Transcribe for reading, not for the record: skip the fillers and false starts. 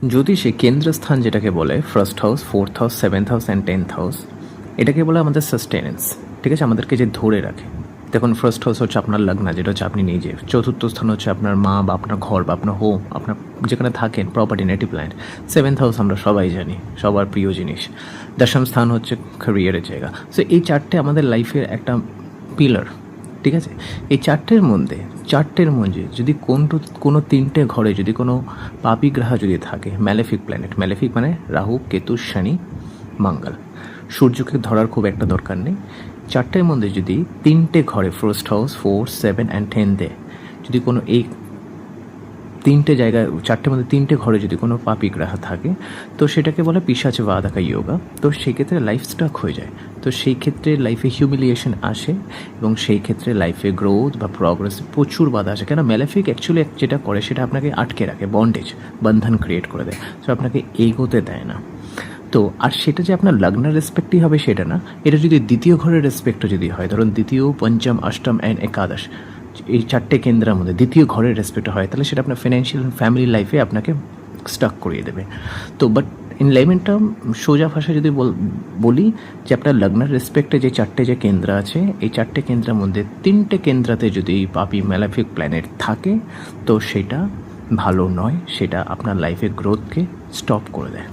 জ্যোতিষে কেন্দ্রস্থান যেটাকে বলে first house, fourth house, seventh house and 10th house, এটাকে বলে আমাদের সাস্টেনেন্স। ঠিক আছে, আমাদেরকে যে ধরে রাখে। দেখুন, ফার্স্ট হাউস হচ্ছে আপনার লগ্ন, যেটা হচ্ছে আপনি নিজে। চতুর্থ স্থান হচ্ছে আপনার মা বা আপনার ঘর বা আপনার হোম, আপনার যেখানে থাকেন, property, native land. Seventh house আমরা সবাই জানি, সবার প্রিয় জিনিস। দশম স্থান হচ্ছে ক্যারিয়ারের জায়গা। সো এই চারটে আমাদের লাইফের একটা পিলার। ঠিক আছে, এই চারটের মধ্যে যদি কোনো তিনটে ঘরে যদি কোনো পাপী গ্রহ যদি থাকে, ম্যালেফিক প্ল্যানেট, ম্যালেফিক মানে রাহু, কেতু, শনি, মঙ্গল, সূর্যকে ধরার খুব একটা দরকার নেই। চারটের মধ্যে যদি তিনটে ঘরে, ফার্স্ট হাউস, 4, 7 অ্যান্ড 10 যদি কোনো এই তিনটে জায়গায়, চারটের মধ্যে তিনটে ঘরে যদি কোনো পাপী গ্রহ থাকে, তো সেটাকে বলে পিশাচ বাধাকা যোগা। তো সেই ক্ষেত্রে লাইফ স্টাক হয়ে যায়। তো সেই ক্ষেত্রে লাইফে হিউমিলিয়েশন আসে, এবং সেই ক্ষেত্রে লাইফে গ্রোথ বা প্রগ্রেস প্রচুর বাধা আসে। কেন, ম্যালেফিক অ্যাকচুয়ালি যেটা করে সেটা আপনাকে আটকে রাখে, বন্ডেজ, বন্ধন ক্রিয়েট করে দেয়। সো আপনাকে এগোতে দেয় না। তো আর সেটা যে আপনার লগ্নের রেসপেক্টই হবে সেটা না, এটা যদি দ্বিতীয় ঘরের রেসপেক্টও যদি হয়, ধরুন দ্বিতীয়, পঞ্চম, অষ্টম অ্যান্ড একাদশ, এই চারটে কেন্দ্রের মধ্যে দ্বিতীয় ঘরের রেসপেক্ট হয়, তাহলে সেটা আপনার ফিনান্সিয়াল ফ্যামিলি লাইফে আপনাকে স্টাক করিয়ে দেবে। তো বাট ইন লেমেন টার্ম, সোজা ভাষা যদি বলি, যে আপনার লগ্নের রেসপেক্টে যে চারটে যে কেন্দ্র আছে, এই চারটে কেন্দ্রের মধ্যে তিনটে কেন্দ্রাতে যদি পাপি ম্যালেফিক প্ল্যানেট থাকে, তো সেটা ভালো নয়, সেটা আপনার লাইফে গ্রোথকে স্টপ করে দেয়।